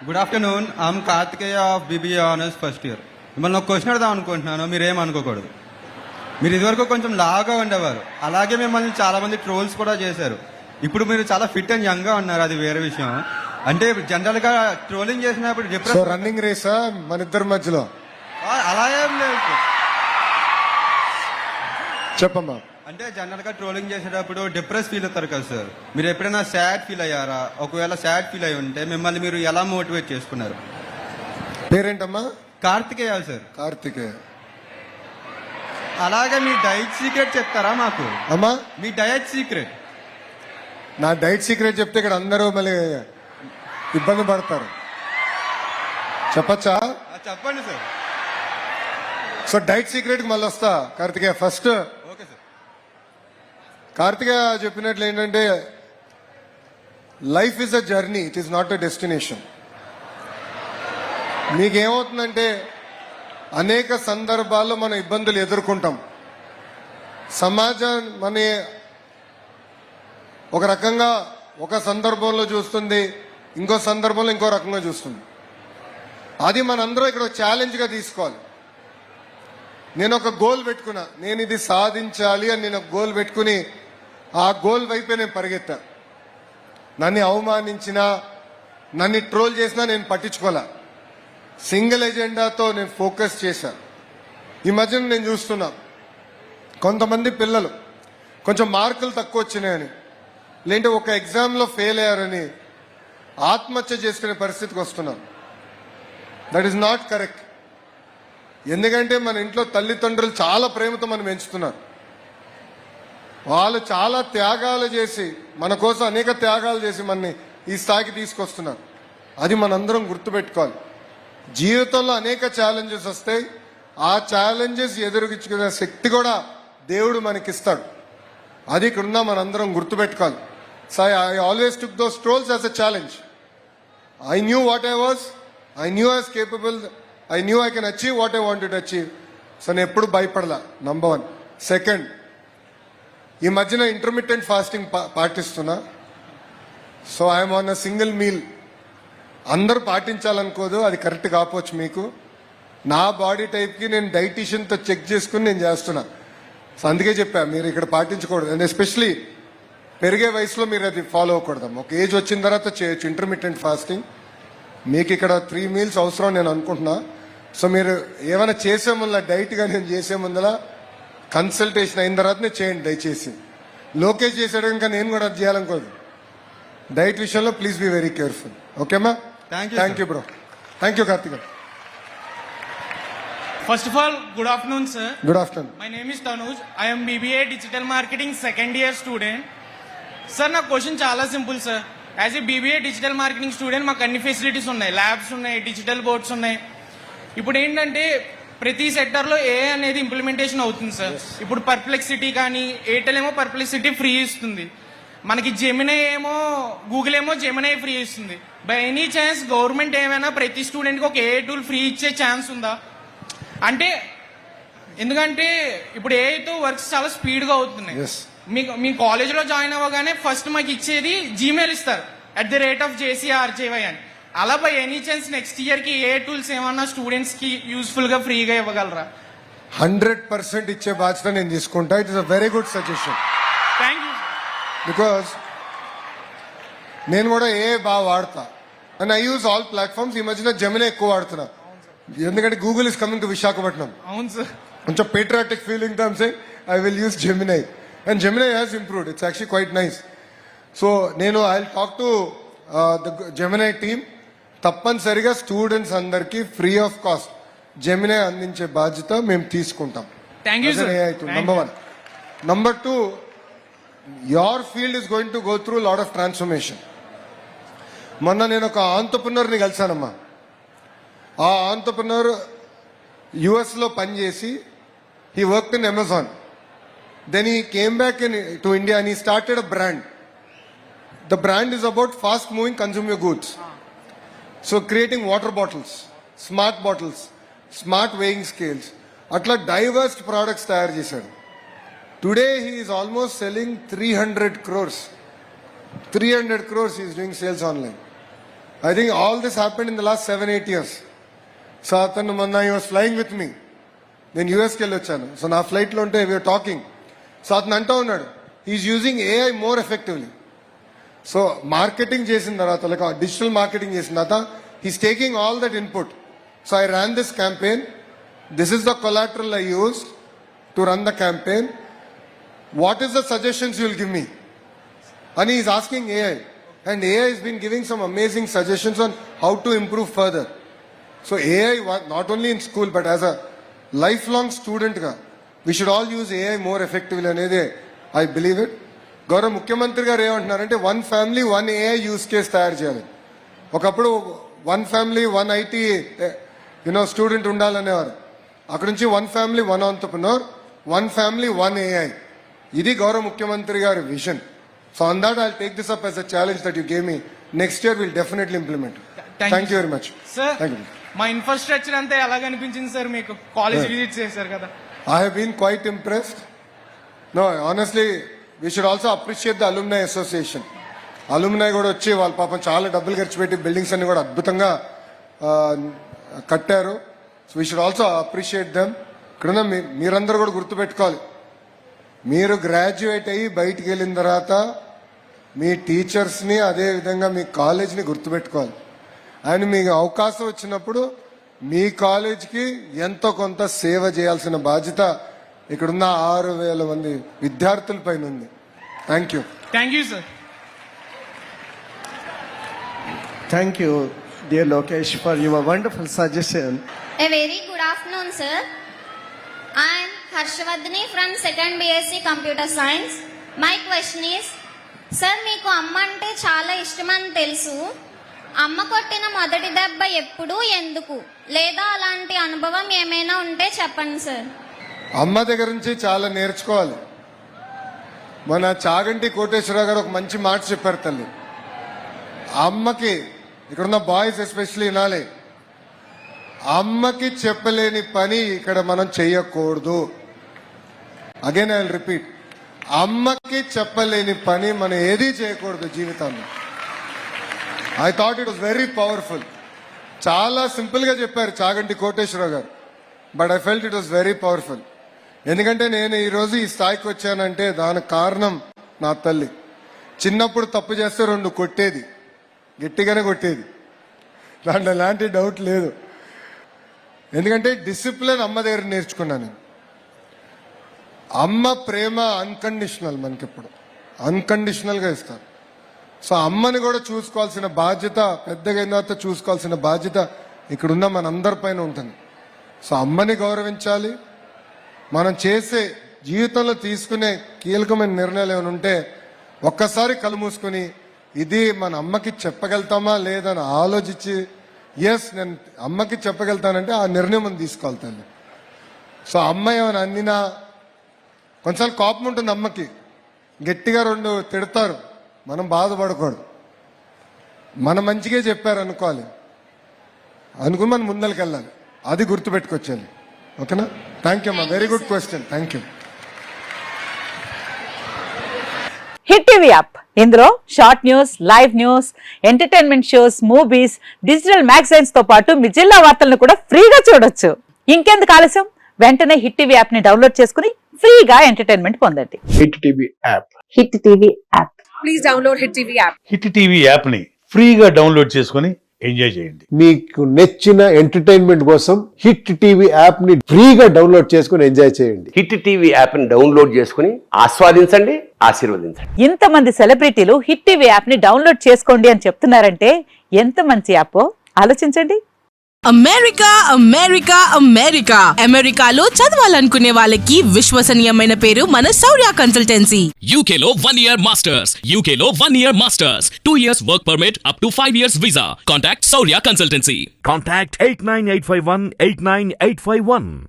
Good afternoon. I'm Karthikeya of BBA honours first year. మిమ్మల్ని ఒక question అడదాం అనుకుంటున్నాను, మీరేమనుకోకూడదు. మీరు ఇదివరకు కొంచెం లావుగా ఉండేవారు, అలాగే మిమ్మల్ని చాలా మంది ట్రోల్స్ కూడా చేశారు. ఇప్పుడు మీరు చాలా ఫిట్ అండ్ యంగ్ గా ఉన్నారు, అది వేరే విషయం. అంటే జనరల్ గా ట్రోలింగ్ చేసినప్పుడు సో డిప్రెస్ రన్నింగ్ రేసా మన ఇద్దరి మధ్యలో? అలా ఏం లేదు. చెప్పమ్మా. అంటే జనరల్ గా ట్రోలింగ్ చేసేటప్పుడు డిప్రెస్ ఫీల్ అవుతారు కదా సార్, మీరు ఎప్పుడైనా సాడ్ ఫీల్ అయ్యారా? ఒకవేళ సాడ్ ఫీల్ అయి ఉంటే మిమ్మల్ని మీరు ఎలా మోటివేట్ చేసుకున్నారు? పేరేంటమ్మా? కార్తికేయ సార్. కార్తికేయ. అలాగే మీ డైట్ సీక్రెట్ చెప్తారా మాకు? అమ్మా, మీ డయట్ సీక్రెట్. నా డైట్ సీక్రెట్ చెప్తే ఇక్కడ అందరూ మళ్ళీ ఇబ్బంది పడతారు. చెప్పచ్చా? చెప్పండి సార్. సో డైట్ సీక్రెట్ కి మళ్ళీ వస్తా. Karthikeya first. Okay sir. Karthikeya చెప్పినట్లు ఏంటంటే, life is a journey, it is not a destination. మీకేమవుతుందంటే అనేక సందర్భాల్లో మనం ఇబ్బందులు ఎదుర్కొంటాం. సమాజం మన ఒక రకంగా ఒక సందర్భంలో చూస్తుంది, ఇంకో సందర్భంలో ఇంకో రకంగా చూస్తుంది. అది మనందరం ఇక్కడ ఛాలెంజ్గా తీసుకోవాలి. నేను ఒక గోల్ పెట్టుకున్నా, నేను ఇది సాధించాలి అని నేను ఒక గోల్ పెట్టుకుని ఆ గోల్ వైపే నేను పరిగెత్తా. నన్ను అవమానించినా, నన్ను ట్రోల్ చేసినా నేను పట్టించుకోలే. సింగిల్ ఎజెండాతో నేను ఫోకస్ చేశా. ఈ మధ్యన నేను చూస్తున్నా కొంతమంది పిల్లలు కొంచెం మార్కులు తక్కువ వచ్చినాయని, లేదంటే ఒక ఎగ్జామ్లో ఫెయిల్ అయ్యారని ఆత్మహత్య చేసుకునే పరిస్థితికి వస్తున్నాం. That is not correct. ఎందుకంటే మన ఇంట్లో తల్లిదండ్రులు చాలా ప్రేమతో మనం పెంచుతున్నారు. వాళ్ళు చాలా త్యాగాలు చేసి, మన కోసం అనేక త్యాగాలు చేసి మనని ఈ స్థాయికి తీసుకొస్తున్నారు. అది మనందరం గుర్తుపెట్టుకోవాలి. జీవితంలో అనేక ఛాలెంజెస్ వస్తాయి. ఆ ఛాలెంజెస్ ఎదురుగించుకునే శక్తి కూడా దేవుడు మనకిస్తాడు. అది ఇక్కడున్న మనందరం గుర్తుపెట్టుకోవాలి. So I always took those trolls as a challenge. I knew what I was, I knew I was capable, I knew I can achieve what I wanted achieve. So నేను ఎప్పుడు భయపడలా, నంబర్ 1. సెకండ్, ఈ మధ్యన intermittent fasting పాటిస్తున్నా. So I'm on a single meal. అందరూ పాటించాలనుకోదు, అది correct కాకపోవచ్చు మీకు. నా బాడీ టైప్కి నేను డైటీషియన్తో చెక్ చేసుకుని నేను చేస్తున్నా. సో అందుకే చెప్పా, మీరు ఇక్కడ పాటించకూడదు. అండ్ ఎస్పెషలీ పెరిగే వయసులో మీరు అది ఫాలో అవ్వకూడదు. ఒక ఏజ్ వచ్చిన తర్వాత చేయొచ్చు ఇంటర్మిటెంట్ ఫాస్టింగ్. మీకు ఇక్కడ 3 మీల్స్ అవసరం నేను అనుకుంటున్నా. సో మీరు ఏమైనా చేసే ముందర, డైట్గా నేను చేసే ముందర కన్సల్టేషన్ అయిన తర్వాతనే చేయండి దయచేసి. లోకేష్ చేసాడు కనుక నేను కూడా అది చేయాలనుకోదు. డైట్ విషయంలో ప్లీజ్ బీ వెరీ కేర్ఫుల్. ఓకేమా? Thank you bro. Thank you Karthik. First of all, good afternoon, sir. Good afternoon. My name is Tanuj. I am BBA Digital Marketing second year student. Sir నా question చాలా simple sir. As a BBA digital marketing student మాకు అన్ని facilities ఉన్నాయి, labs ఉన్నాయి, digital boards ఉన్నాయి. ఇప్పుడు ఏంటంటే ప్రతి సెక్టర్లో ఏ అనేది ఇంప్లిమెంటేషన్ అవుతుంది సార్. ఇప్పుడు పర్ప్లెక్సిటీ కానీ, ఎయిర్టెల్ ఏమో పర్ప్లెక్సిటీ ఫ్రీ ఇస్తుంది, మనకి జెమినై ఏమో, గూగుల్ ఏమో జెమినై ఫ్రీ ఇస్తుంది. బై ఎనీ ఛాన్స్ గవర్నమెంట్ ఏమైనా ప్రతి స్టూడెంట్కి ఒక ఏ టూల్ ఫ్రీ ఇచ్చే ఛాన్స్ ఉందా? అంటే ఎందుకంటే ఇప్పుడు ఏఐతో వర్క్స్ చాలా స్పీడ్గా అవుతున్నాయి. మీకు మీ కాలేజ్లో జాయిన్ అవ్వగానే ఫస్ట్ మాకు ఇచ్చేది జీమెయిల్ ఇస్తారు @JCRJY అని. అలా బై ఎనీ ఛాన్స్ నెక్స్ట్ ఇయర్కి ఏ టూల్స్ ఏమన్నా స్టూడెంట్స్కి యూస్ఫుల్గా ఫ్రీగా ఇవ్వగలరా? 100% ఇచ్చే బాధ్యత నేను తీసుకుంటా. It is a very good suggestion. Thank you. Because నేను కూడా బాగా వాడతా and I use all platforms. ఈ మధ్యన జెమినీ ఎక్కువ వాడుతున్నా, ఎందుకంటే Google is coming to Visakhapatnam. అవును సార్. కొంచెం పేట్రియాటిక్ ఫీలింగ్ తో I will use Gemini and Gemini has improved. It's actually quite nice. So నేను I will talk to the Gemini team. తప్పనిసరిగా స్టూడెంట్స్ అందరికీ ఫ్రీ ఆఫ్ కాస్ట్ జెమినై అందించే బాధ్యత మేము తీసుకుంటాం. Thank you sir. Number 1. Number 2, your field is going to go through lot of transformation. మొన్న నేను ఒక ఆంటర్‌ప్రెన్యూర్ని కలిశానమ్మా. ఆ ఆంటర్‌ప్రెన్యూర్ US లో పనిచేసి he worked in Amazon. Then he came back to India and he started a brand. The brand is about fast moving consumer goods. So creating water bottles, smart weighing scales, atla diverse products తయారు చేశాడు. Today he is almost selling 300 crores. 300 crores he is doing sales online. I think all this happened in the last 7-8 years. So అతను మొన్న he was flying with me. నేను యూఎస్కి వెళ్ళి వచ్చాను. So నా ఫ్లైట్లో ఉంటే వీఆర్ టాకింగ్. సో అతను అంటూ ఉన్నాడు is using AI more effectively. So marketing చేసిన తర్వాత లైక్ డిజిటల్ మార్కెటింగ్ చేసిన తర్వాత he's taking all that input. So I ran this campaign. This is the collateral I used to run the campaign. What is the suggestions you will give me? And he is asking AI. And AI has been giving some amazing suggestions on how to improve further. So AI, not only in school, but as a lifelong student, we should all use AI more effectively. Anede, I believe it. గౌరవ ముఖ్యమంత్రి గారు ఏమంటున్నారంటే 1 family 1 AI use case తయారు చేయాలి. ఒకప్పుడు 1 family 1 IT student ఉండాలనేవారు. అక్కడ నుంచి 1 family 1 entrepreneur, 1 family 1 AI. ఇది గౌరవ ముఖ్యమంత్రి గారి vision. So on that I'll take this up as a challenge that you gave me. Next year will definitely implement. Thank you very much sir. Thank you. మా infrastructure అంతా ఎలాగ అనిపించింది sir మీకు? College visit చేశారు కదా. I have been quite impressed. No, honestly, we should also appreciate the alumni association. Alumni కూడా వచ్చి వాళ్ళ పాపం చాలా డబ్బులు ఖర్చు పెట్టి బిల్డింగ్స్ అన్ని కూడా అద్భుతంగా కట్టారు. So we should also appreciate them. ఇక్కడున్న మీరందరూ కూడా గుర్తుపెట్టుకోవాలి, మీరు గ్రాడ్యుయేట్ అయ్యి బయటికి వెళ్ళిన తర్వాత మీ టీచర్స్ని అదే విధంగా మీ కాలేజ్ని గుర్తుపెట్టుకోవాలి. అండ్ మీకు అవకాశం వచ్చినప్పుడు మీ కాలేజ్కి ఎంతో కొంత సేవ చేయాల్సిన బాధ్యత ఇక్కడున్న 6,000 మంది విద్యార్థుల పైన ఉంది. Thank you. Thank you sir. Thank you, dear Lokesh, for your wonderful suggestion. A very good afternoon, sir. I am Harshvardhani from 2nd BSc Computer Science. My question is, sir, మీకు అమ్మ అంటే చాలా ఇష్టమని తెలుసు. అమ్మ కొట్టిన మొదటి దెబ్బ ఎప్పుడు, ఎందుకు, లేదా అలాంటి అనుభవం ఏమైనా ఉంటే చెప్పండి సార్. అమ్మ దగ్గర నుంచి చాలా నేర్చుకోవాలి. మన చాగంటి కోటేశ్వరరావు గారు ఒక మంచి మాట చెప్పారు తల్లి. అమ్మకి, ఇక్కడున్న బాయ్స్ ఎస్పెషల్లీ వినాలి, అమ్మకి చెప్పలేని పని ఇక్కడ మనం చెయ్యకూడదు. అగైన్ ఐ విల్ రిపీట్, అమ్మకి చెప్పలేని పని మనం ఏదీ చేయకూడదు జీవితంలో. I thought it was very powerful. చాలా సింపుల్ గా చెప్పారు చాగంటి కోటేశ్వరరావు గారు, but I felt it was very powerful. ఎందుకంటే నేను ఈరోజు ఈ స్థాయికి వచ్చానంటే దానికి కారణం నా తల్లి. చిన్నప్పుడు తప్పు చేస్తే 2 కొట్టేది, గట్టిగానే కొట్టేది, దాంట్లో ఎలాంటి డౌట్ లేదు. ఎందుకంటే డిసిప్లిన్ అమ్మ దగ్గర నేర్చుకున్నాను నేను. అమ్మ ప్రేమ అన్కండిషనల్, మనకిప్పుడు అన్కండిషనల్గా ఇస్తారు. సో అమ్మని కూడా చూసుకోవాల్సిన బాధ్యత, పెద్దగా అయిన తర్వాత చూసుకోవాల్సిన బాధ్యత ఇక్కడున్న మనందరి పైన ఉంటుంది. సో అమ్మని గౌరవించాలి. మనం చేసే జీవితంలో తీసుకునే కీలకమైన నిర్ణయాలు ఏమైనా ఉంటే ఒక్కసారి కళ్ళు మూసుకుని ఇది మన అమ్మకి చెప్పగలుగుతామా లేదని ఆలోచించి ఎస్ నేను అమ్మకి చెప్పగలుగుతానంటే ఆ నిర్ణయం మనం తీసుకోవాలి తల్లి. సో అమ్మ ఏమైనా అన్నినా కొంచెం కోపం ఉంటుంది అమ్మకి, గట్టిగా 2 తిడతారు, మనం బాధపడకూడదు. మన మంచిగా చెప్పారు అనుకోవాలి, అనుకుని మనం ముందరికి వెళ్ళాలి. అది గుర్తుపెట్టుకొచ్చాలి. ఓకేనా? థ్యాంక్ యూ అమ్మా, very good question. Thank you. Hit TV app, ఇందులో short news, live news, entertainment shows, movies, digital magazines తో పాటు మీ జిల్లా వార్తలను కూడా ఫ్రీగా చూడొచ్చు. ఇంకెందుకు ఆలస్యం, వెంటనే హిట్ టీవీ యాప్ ని డౌన్లోడ్ చేసుకుని ఫ్రీగా ఎంటర్టైన్మెంట్ పొందండి. Hit TV app. Hit TV app. Please download hit TV app. Hit TV app ని ఫ్రీగా డౌన్లోడ్ చేసుకుని ఎంజాయ్ చేయండి. మీకు నచ్చిన ఎంటర్టైన్మెంట్ కోసం హిట్ టీవీ యాప్ ని ఫ్రీగా డౌన్లోడ్ చేసుకుని ఎంజాయ్ చేయండి. హిట్ టీవీ యాప్ ని డౌన్లోడ్ చేసుకుని ఆస్వాదించండి, ఆశీర్వదించండి. ఇంతమంది సెలబ్రిటీలు హిట్ టీవీ యాప్ ని డౌన్లోడ్ చేసుకోండి అని చెప్తున్నారంటే ఎంత మంచి యాప్ ఆలోచించండి. అమెరికా అమెరికా అమెరికా అమెరికాలో చదవాలనుకునే వాళ్ళకి విశ్వసనీయమైన పేరు మన శౌర్య కన్సల్టెన్సీ. UK లో 1 year masters, UK లో 1 year masters, 2 years work permit up to 5 years visa. Contact Saurya Consultancy. Contact 89851 89851.